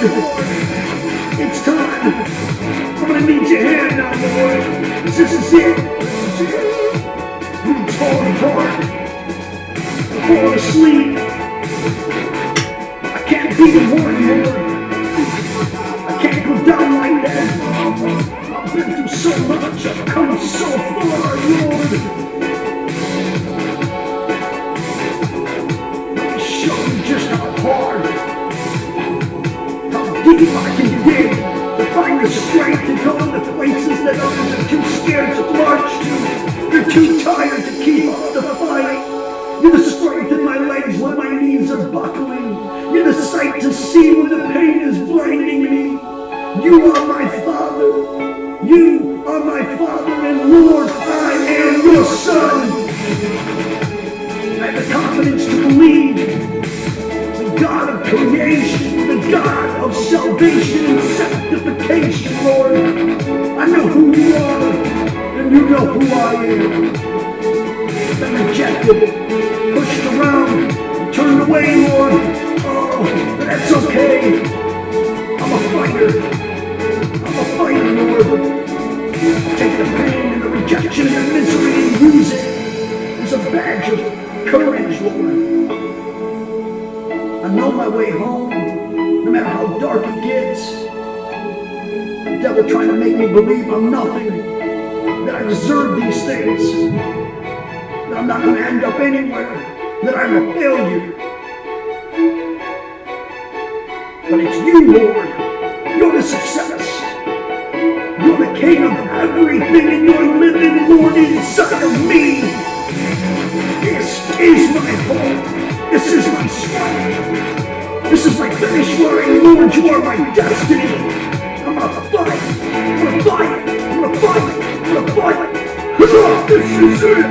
It's time. I'm gonna need your hand now, Lord. This is it. I'm falling apart. I'm falling asleep. I can't be the one, Lord. I can't go down like that. I've been through so much. I've come so far, Lord. Show me just how hard, how deep I can dig to find the strength to go into places that others are too scared to march to. They're too tired to keep up the fight. You're the strength in my legs when my knees are buckling. You're the sight to see when the pain is blinding me. You are my Father. You are my Father, and Lord, I am your Son. I have the confidence to believe the God of creation, the God of salvation and sanctification, Lord. I know who you are, and you know who I am. Been rejected, pushed around, turned away, Lord. Oh, but that's okay. I'm a fighter. I'm a fighter, Lord. Take the pain and the rejection and the misery and use it as a badge of courage, Lord. I know my way home, no matter how dark it gets. The devil trying to make me believe I'm nothing, that I deserve these things, that I'm not going to end up anywhere, that I'm a failure. But it's you, Lord. You're the success. You're the king of everything, and you're living, Lord, inside of me. This is my hope. This is my strength. This is my finish line, Lord. You are my destiny. I'm gonna fight. I'm gonna fight. I'm gonna fight. I'm gonna fight. This is it.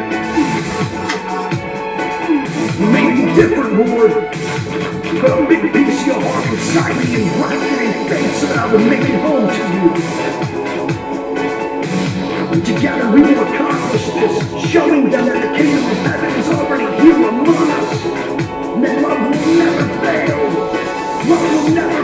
You made me different, Lord. Put a big piece of your heart inside me and wrap it in faith so that I will make it home to you. And together we will accomplish this, showing them that the kingdom of heaven is already here among us. And that love will never fail. Love will never